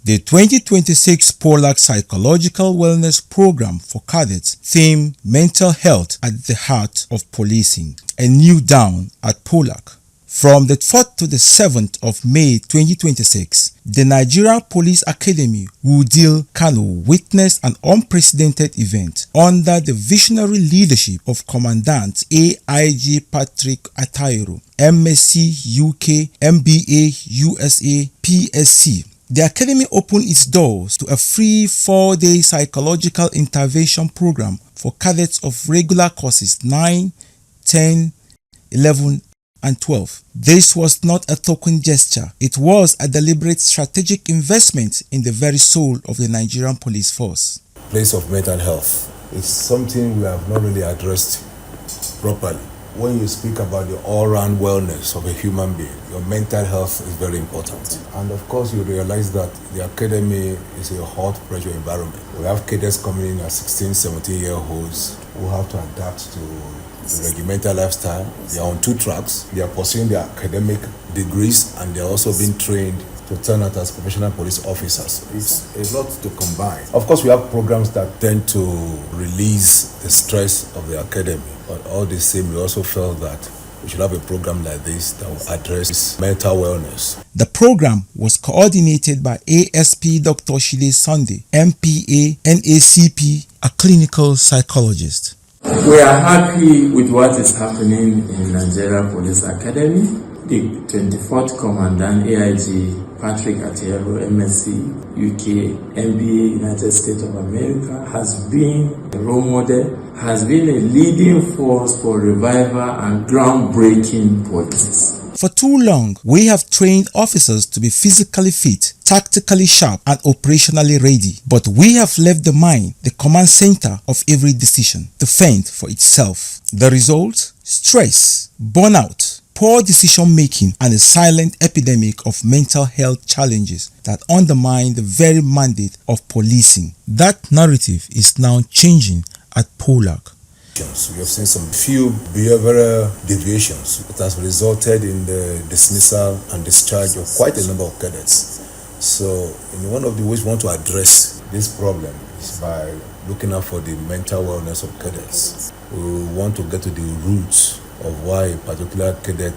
The 2026 POLAC Psychological Wellness Program for Cadets themed Mental Health at the Heart of Policing, a new dawn at POLAC. From the 4th to the 7th of May 2026, the Nigerian Police Academy, Wudil, Kano witnessed an unprecedented event under the visionary leadership of Commandant AIG Patrick Atayero, MSc UK, MBA USA, PSC. The Academy opened its doors to a free 4-day psychological intervention program for cadets of regular courses 9, 10, 11, and 12. This was not a token gesture. It was a deliberate strategic investment in the very soul of the Nigerian police force. Place of mental health is something we have not really addressed properly. When you speak about the all-round wellness of a human being, your mental health is very important. And of course, you realize that the academy is a hot pressure environment. We have cadets coming in at 16, 17-year-olds who have to adapt to the regimental lifestyle. They are on 2 tracks. They are pursuing their academic degrees and they are also being trained to turn out as professional police officers. It's a lot to combine. Of course, we have programs that tend to release the stress of the academy, but all the same, we also felt that we should have a program like this that will address mental wellness. The program was coordinated by ASP Dr. Shile Sunday, MPA, NACP, a clinical psychologist. We are happy with what is happening in Nigeria Police Academy. The 24th Commandant AIG Patrick Atayero, MSc UK, MBA, United States of America, has been a role model, has been a leading force for revival and groundbreaking policies. For too long, we have trained officers to be physically fit, tactically sharp, and operationally ready. But we have left the mind the command center of every decision to fend for itself. The result? Stress, burnout, poor decision-making, and a silent epidemic of mental health challenges that undermine the very mandate of policing. That narrative is now changing at POLAC. We have seen some few behavioral deviations that has resulted in the dismissal and discharge of quite a number of cadets. So, one of the ways we want to address this problem is by looking out for the mental wellness of cadets. We want to get to the roots of why a particular cadet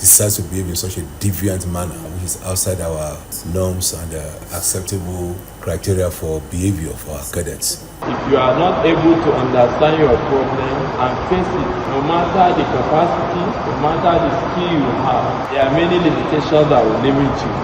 decides to behave in such a deviant manner, which is outside our norms and acceptable criteria for behavior for our cadets. If you are not able to understand your problem and face it, no matter the capacity, no matter the skill you have, there are many limitations that will limit you.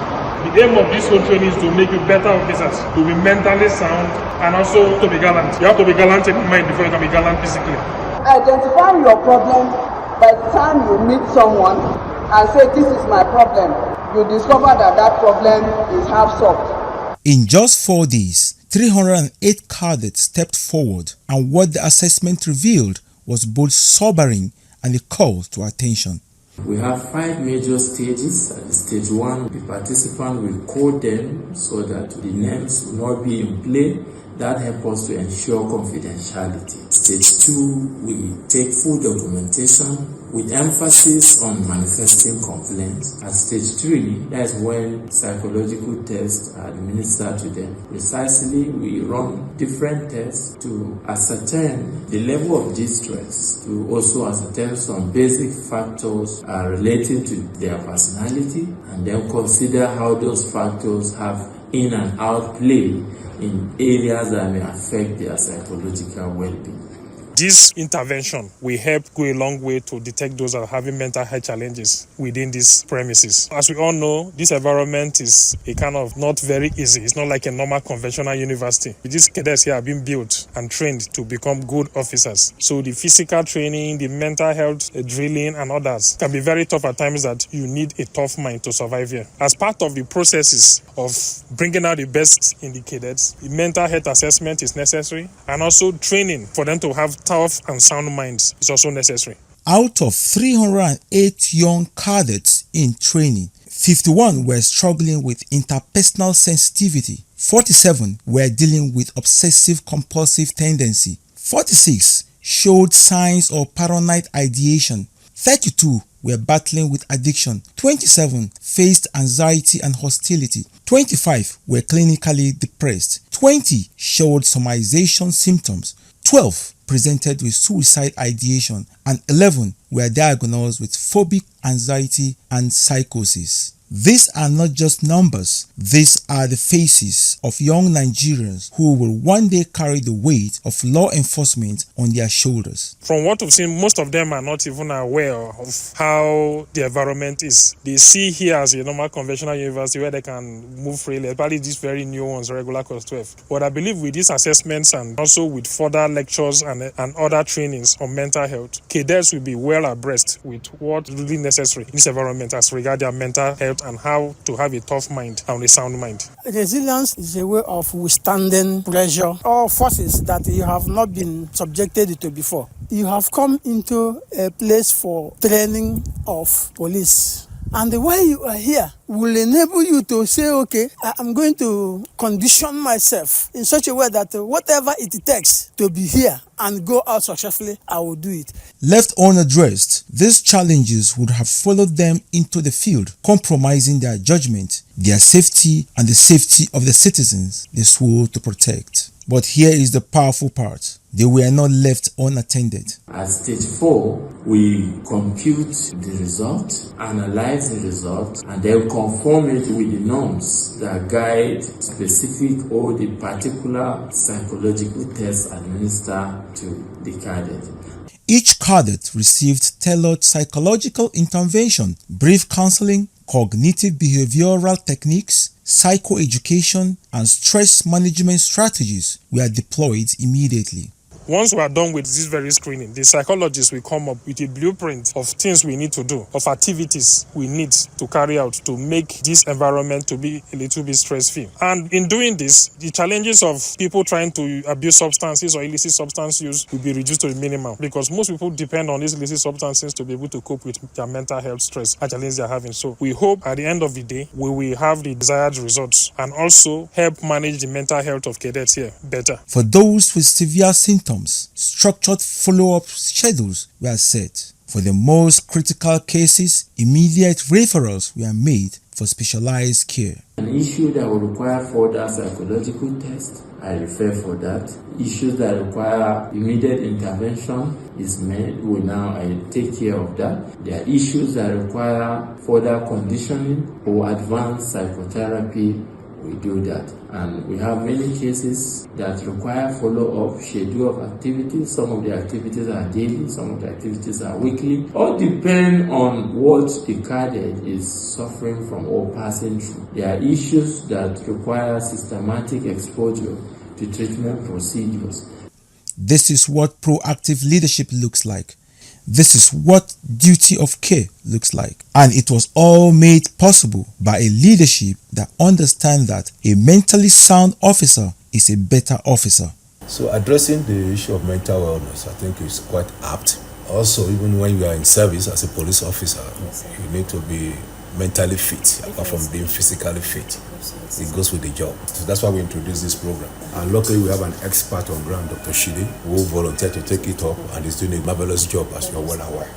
The aim of this whole training is to make you better officers, to be mentally sound and also to be gallant. You have to be gallant in mind before you can be gallant physically. Identify your problem. By the time you meet someone and say, this is my problem, you discover that that problem is half solved. In just 4 days, 308 cadets stepped forward, and what the assessment revealed was both sobering and a call to attention. We have 5 major stages. At stage 1, the participant will code them so that the names will not be in play. That helps us to ensure confidentiality. Stage 2, we take full documentation with emphasis on manifesting complaints. At stage 3, that's when psychological tests are administered to them. Precisely, we run different tests to ascertain the level of distress, to also ascertain some basic factors relating to their personality, and then consider how those factors have in and out play in areas that may affect their psychological well-being. This intervention will help go a long way to detect those that are having mental health challenges within these premises. As we all know, this environment is a kind of not very easy. It's not like a normal conventional university. These cadets here are being built and trained to become good officers. So the physical training, the mental health drilling and others can be very tough at times that you need a tough mind to survive here. As part of the processes of bringing out the best in the cadets, the mental health assessment is necessary, and also training for them to have tough and sound minds is also necessary. Out of 308 young cadets in training, 51 were struggling with interpersonal sensitivity, 47 were dealing with obsessive-compulsive tendency, 46 showed signs of paranoid ideation, 32 were battling with addiction. 27 faced anxiety and hostility. 25 were clinically depressed. 20 showed somatization symptoms. 12 presented with suicide ideation, and 11 were diagnosed with phobic anxiety and psychosis. These are not just numbers, these are the faces of young Nigerians who will one day carry the weight of law enforcement on their shoulders. From what we've seen, most of them are not even aware of how the environment is. They see here as a normal conventional university where they can move freely, especially these very new ones, regular course 12. But I believe with these assessments and also with further lectures and other trainings on mental health, cadets will be well abreast with what is really necessary in this environment as regards their mental health and how to have a tough mind and a sound mind. Resilience is a way of withstanding pressure or forces that you have not been subjected to before. You have come into a place for training of police. And the way you are here will enable you to say, okay, I'm going to condition myself in such a way that whatever it takes to be here and go out successfully, I will do it. Left unaddressed, these challenges would have followed them into the field, compromising their judgment, their safety, and the safety of the citizens they swore to protect. But here is the powerful part. They were not left unattended. At stage 4, we compute the result, analyze the result, and then conform it with the norms that guide specific or the particular psychological tests administered to the cadet. Each cadet received tailored psychological intervention, brief counseling, cognitive behavioral techniques, psychoeducation, and stress management strategies were deployed immediately. Once we are done with this very screening, the psychologists will come up with a blueprint of things we need to do, of activities we need to carry out to make this environment to be a little bit stress-free. And in doing this, the challenges of people trying to abuse substances or illicit substance use will be reduced to a minimum, because most people depend on these illicit substances to be able to cope with their mental health stress and challenges they are having. So we hope at the end of the day, we will have the desired results and also help manage the mental health of cadets here better. For those with severe symptoms, structured follow-up schedules were set. For the most critical cases, immediate referrals were made for specialized care. An issue that will require further psychological tests, I refer for that. Issues that require immediate intervention is made, we now take care of that. There are issues that require further conditioning or advanced psychotherapy, we do that. And we have many cases that require follow-up schedule of activities. Some of the activities are daily, some of the activities are weekly. All depend on what the cadet is suffering from or passing through. There are issues that require systematic exposure to treatment procedures. This is what proactive leadership looks like. This is what duty of care looks like. And it was all made possible by a leadership that understands that a mentally sound officer is a better officer. So addressing the issue of mental wellness, I think, is quite apt. Also, even when you are in service as a police officer, you need to be mentally fit, apart from being physically fit. It goes with the job. So that's why we introduced this program. And luckily, we have an expert on ground, Dr. Shide, who volunteered to take it up and is doing a marvelous job, as you're well aware.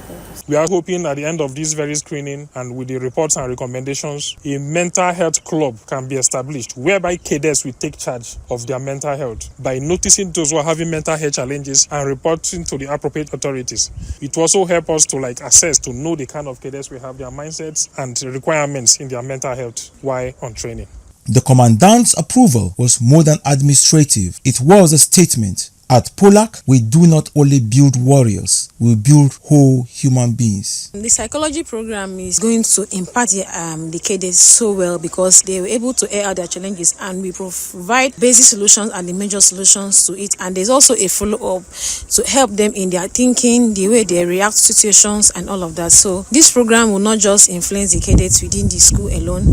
We are hoping at the end of this very screening and with the reports and recommendations, a mental health club can be established whereby cadets will take charge of their mental health by noticing those who are having mental health challenges and reporting to the appropriate authorities. It will also help us to assess, to know the kind of cadets we have, their mindsets and requirements in their mental health while on training. The commandant's approval was more than administrative. It was a statement. At POLAC, we do not only build warriors, we build whole human beings. The psychology program is going to impact the cadets so well because they were able to air out their challenges, and we provide basic solutions and the major solutions to it. And there's also a follow-up to help them in their thinking, the way they react to situations and all of that. So this program will not just influence the cadets within the school alone,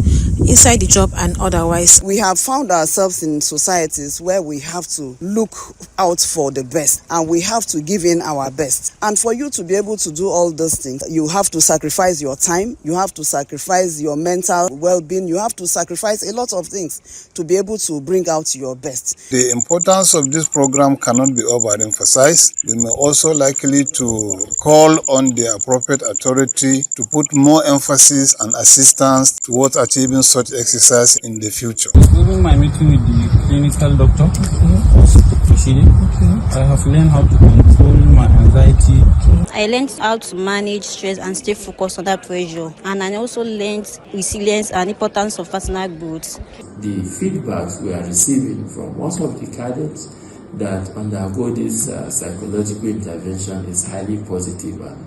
inside the job and otherwise. We have found ourselves in societies where we have to look out for the best, and we have to give in our best. And for you to be able to do all those things, you have to sacrifice your time, you have to sacrifice your mental well-being, you have to sacrifice a lot of things to be able to bring out your best. The importance of this program cannot be overemphasized. We may also likely to call on the appropriate authority to put more emphasis and assistance towards achieving such exercise in the future. During my meeting with the clinical doctor, I have learned how to control my anxiety. I learned how to manage stress and stay focused under pressure, and I also learned resilience and importance of personal growth. The feedbacks we are receiving from most of the cadets that undergo this psychological intervention is highly positive, and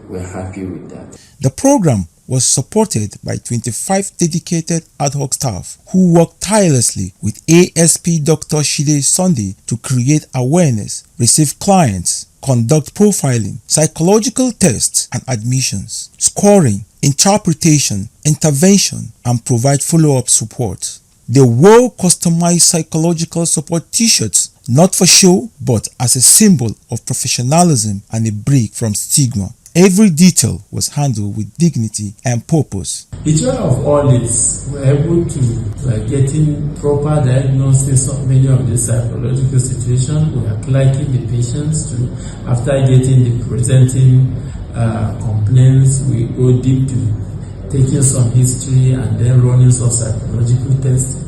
we're happy with that. The program was supported by 25 dedicated ad hoc staff who worked tirelessly with ASP Dr. Shide Sunday to create awareness, receive clients, conduct profiling, psychological tests and admissions, scoring, interpretation, intervention, and provide follow-up support. They wore customized psychological support t-shirts, not for show, but as a symbol of professionalism and a break from stigma. Every detail was handled with dignity and purpose. The joy of all this, we're able to getting proper diagnosis of many of these psychological situations. We are clerking the patients to, after getting the presenting complaints, we go deep to taking some history and then running some psychological tests,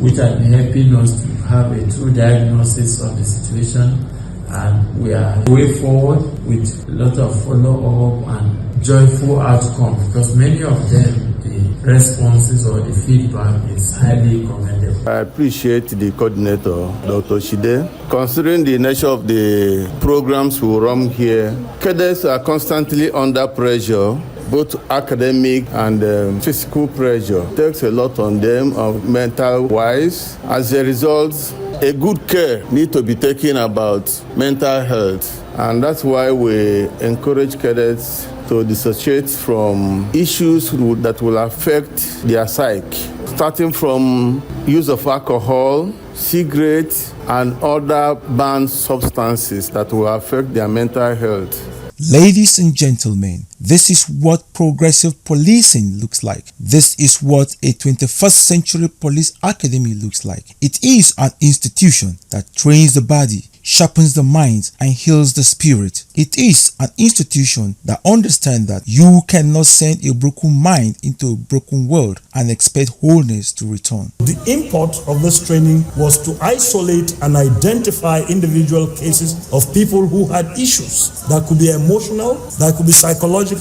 which are helping us to have a true diagnosis of the situation. And we are way forward with a lot of follow-up and joyful outcome, because many of them, the responses or the feedback is highly commendable. I appreciate the coordinator, Dr. Shide. Considering the nature of the programs we run here, cadets are constantly under pressure, both academic and physical pressure. It takes a lot on them, mental-wise. As a result, a good care needs to be taken about mental health, and that's why we encourage cadets to dissociate from issues that will affect their psyche, starting from use of alcohol, cigarettes, and other banned substances that will affect their mental health. Ladies and gentlemen, this is what progressive policing looks like. This is what a 21st century police academy looks like. It is an institution that trains the body, sharpens the mind, and heals the spirit. It is an institution that understands that you cannot send a broken mind into a broken world and expect wholeness to return. The import of this training was to isolate and identify individual cases of people who had issues that could be emotional, that could be psychological,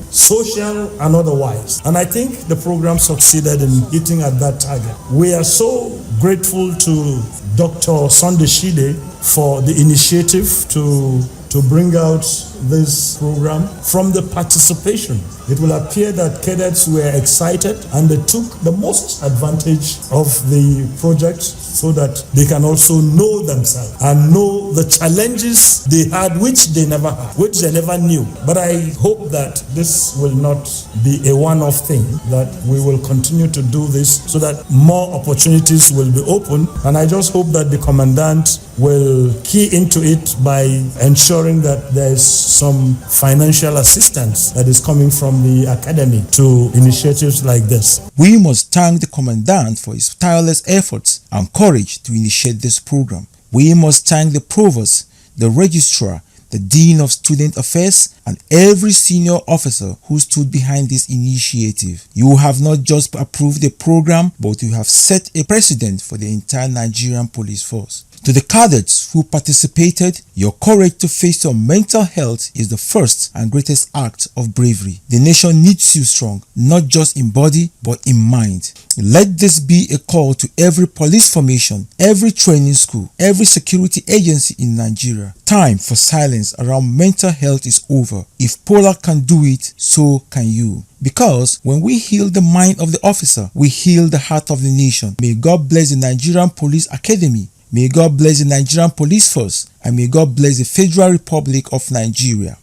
social, and otherwise. And I think the program succeeded in hitting at that target. We are so grateful to Dr. Sunday Shide for the initiative to bring out this program. From the participation, it will appear that cadets were excited and they took the most advantage of the project so that they can also know themselves and know the challenges they had which they never had, which they never knew. But I hope that this will not be a one-off thing, that we will continue to do this so that more opportunities will be open. And I just hope that the commandant will key into it by ensuring that there is some financial assistance that is coming from the academy to initiatives like this. We must thank the commandant for his tireless efforts and courage to initiate this program. We must thank the provost, the registrar, the dean of student affairs, and every senior officer who stood behind this initiative. You have not just approved the program, but you have set a precedent for the entire Nigerian police force. To the cadets who participated, your courage to face your mental health is the first and greatest act of bravery. The nation needs you strong, not just in body, but in mind. Let this be a call to every police formation, every training school, every security agency in Nigeria. Time for silence around mental health is over. If POLAC can do it, so can you. Because when we heal the mind of the officer, we heal the heart of the nation. May God bless the Nigerian Police Academy. May God bless the Nigerian Police Force, and may God bless the Federal Republic of Nigeria.